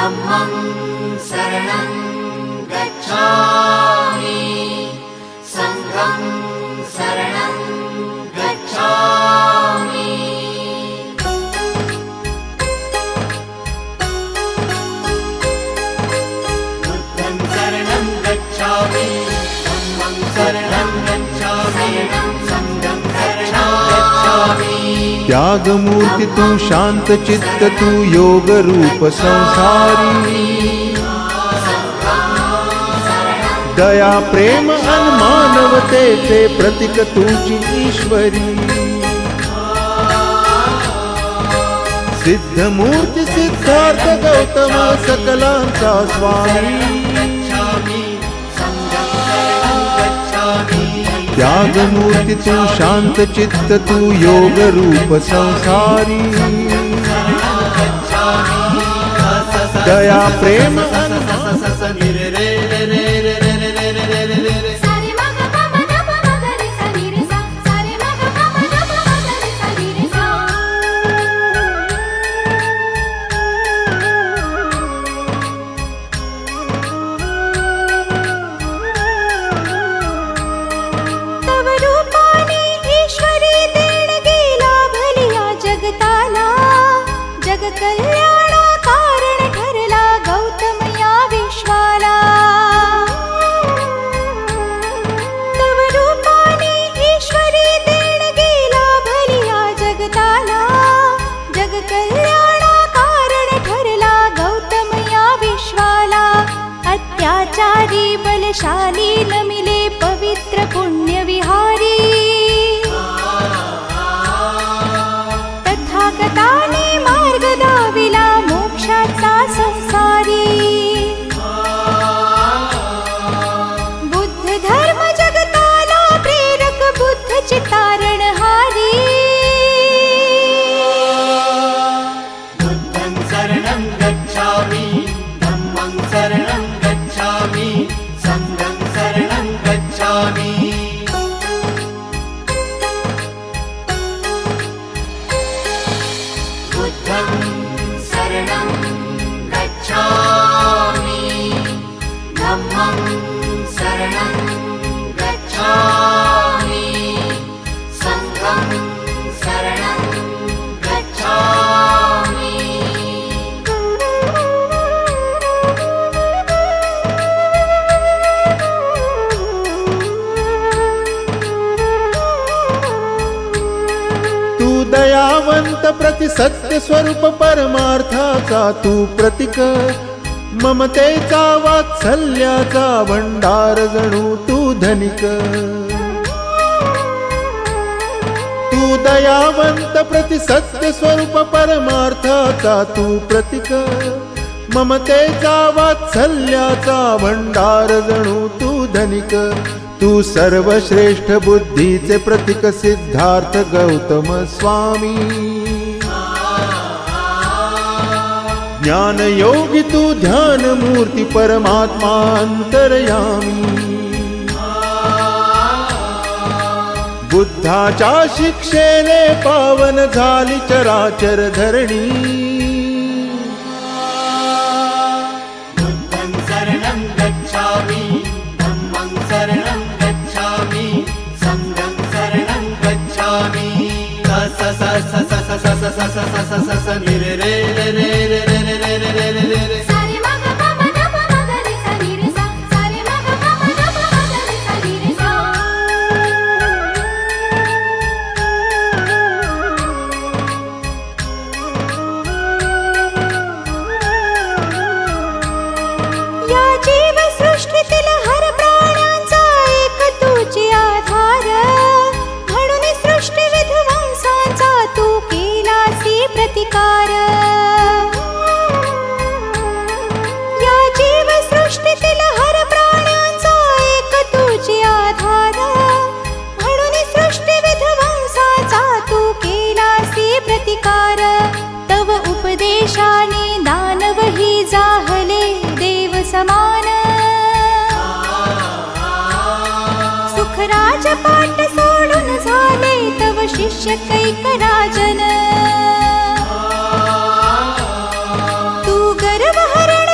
धम्मं शरणं गच्छामि संघं शरणं गच्छामि बुद्धं शरणं गच्छामि धम्मं शरणं गच्छामि संघं शरणं गच्छामि। त्याग मूर्ति तू शांत चित्त तू योग रूप संसारी दया प्रेम अन मानवतेचे प्रतीक तुझी ईश्वरी सिद्ध मूर्ती सिद्धार्थ गौतम सकलांचा स्वामी त्याग मूर्ति तू शांत चित्त तू योग रूप संसारी दया प्रेम कल्याणा कारण ठरला गौतम या विश्वाला तव रूपाने ईश्वरी देण गेला भलिया जगताला जग कल्याणा कारण ठरला गौतम या विश्वाला अत्याचारी बलशाली नमिले पवित्र पुण्य विहारी तथागताने मार्ग दाविला मोक्षाचा संसारी बुद्ध धर्म जगताला प्रेरक बुद्ध चितारणहारी बुद्धं शरणं गच्छामि धम्मं शरणं गच्छामि संघं शरणं गच्छामि। बुद्धं शरणं गच्छामि धम्मं शरणं गच्छामि संघं शरणं गच्छामि। तू दयावंत प्रति सत्य स्वरूप परमार्थाचा तू प्रतीक ममतेचा वात्सल्याचा भंडार जणू तू धनिक तू दयावंत प्रति सत्य स्वरूप परमार्थाचा तू प्रतीक ममतेचा वात्सल्याचा भंडार जणू तू धनिक तू सर्वश्रेष्ठ बुद्धीचे प्रतीक सिद्धार्थ गौतम स्वामी ज्ञान योगी तू ध्यान मूर्ती परमात्मा अंतर्यामी बुद्धाच्या शिक्षेने पावन झाली चराचर धरणी बुद्धं शरणं गच्छामि धम्मं शरणं गच्छामि संघं शरणं गच्छामि। स स स स स स स स स स स स नि रे रे रे रे रे रे रे रे रे रे रे रे सारे मग पम नम मग रे सा नि रे सा सारे मग पम नम मग रे सा नि रे सा या जीव सृष्टीतील हर प्राण्यांचा एक तुझी आधार म्हणून सृष्टी विध्वंसाचा तू केलासी प्रतिकार या जीव सृष्टीतील हर प्राण्यांचा एक तुझी आधार म्हणून सृष्टी विध्वंसाचा तू केलासी प्रतिकार तव उपदेशाने दानवही जाहले देव समान सुखराज पाट सोडून झाले तव शिष्य कैकराजन तू गर्व हरण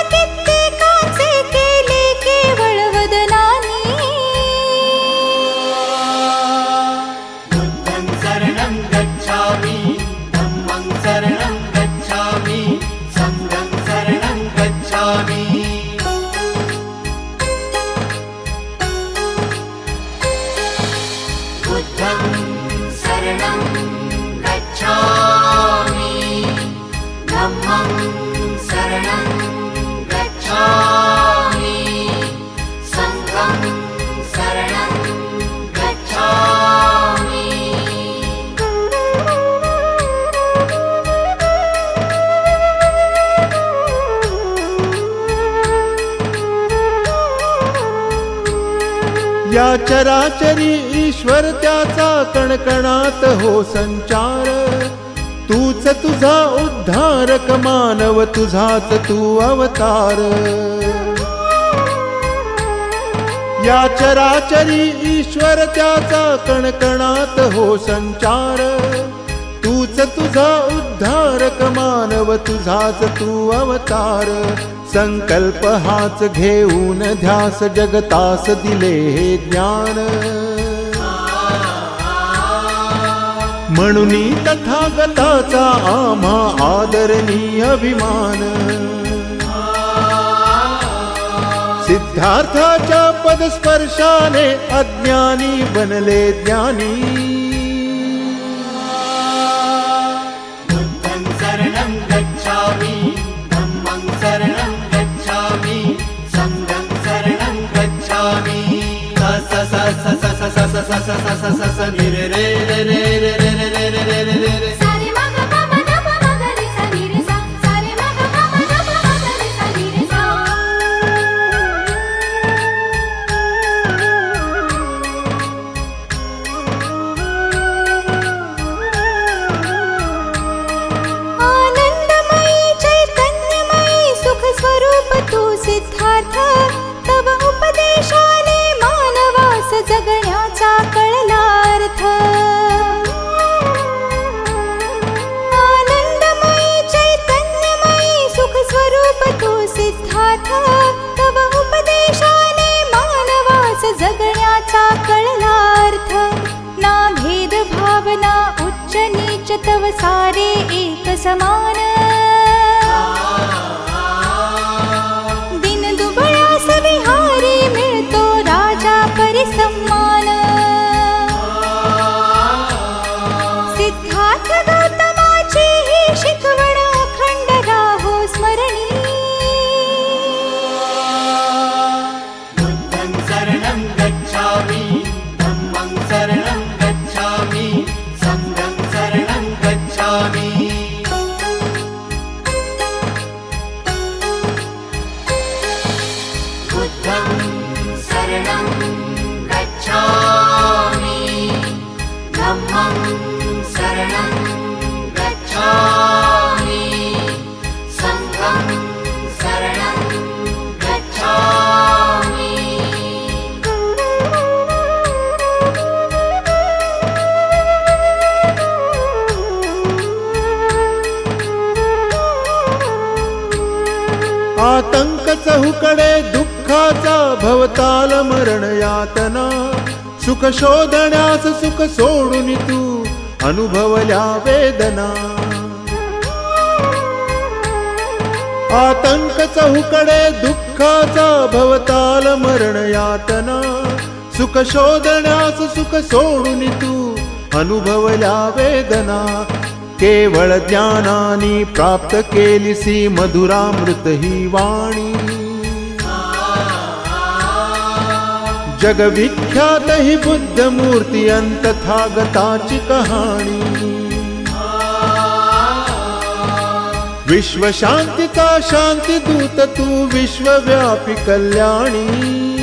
या चराचरी ईश्वर त्याचा कणकणात हो संचार. तूच तुझा उद्धारक मानव, तुझाच तू अवतार. या चराचरी ईश्वर त्याचा कणकणात हो संचार. तूच तुझा उद्धारक मानव, तुझाच तू अवतार. संकल्प हाच घेऊन ध्यास जगतास दिले हे ज्ञान. म्हणून तथागताचा आम्हा आदरणीय अभिमान. सिद्धार्थाच्या पदस्पर्शाने अज्ञानी बनले ज्ञानी. बुद्धं शरणं गच्छामि, धम्मं शरणं गच्छामि, संघं शरणं गच्छामि. स स स स स स स स स स स स नि रे रे रे रे रे रे रे रे रे रे रे रे. सारे मग पम धप मग रे सा नि रे सा. सारे मग पम धप मग रे सा नि रे सा. आनंदमयी चैतन्यमयी सुख स्वरूप तू सिद्धार्थ. तव उपदेशाने मानवास जगण्याचा कळलार्थ. आनंदमयी चैतन्यमयी सुख स्वरूप तू सिद्धार्थ. तव उपदेशाने मानवास जगण्याचा कळलार्थ. ना भेद भावना उच्च नीच तव सारे एक समान. दिन दुबळास विहारी मिळतो राजा परिसम्मान. सिद्धार्थ गौतमाची ही शिकवण अखंड राहो स्मरणी. बुद्धं शरणं गच्छामि, धम्मं शरणं गच्छामि, संघं शरणं गच्छामि. बुद्धं शरणं गच्छामि, धम्मं शरणं गच्छामि, संघं शरणं गच्छामि. आतंक चहूकडे दुःखाचा भवताल मरण यातना. सुख शोधण्यास सुख सोडून तू अनुभवल्या वेदना. आतंक चहूकडे दुःखाचा भवताल मरण यातना. सुख शोधण्यास सुख सोडून तू अनुभवल्या वेदना. केवळ ज्ञानानी प्राप्त केलीसी मधुरामृत ही वाणी. जगविख्यात ही बुद्ध मूर्ती अंतथागताची कहाणी. विश्व शांतीचा शांती दूत तू विश्वव्यापी कल्याणी.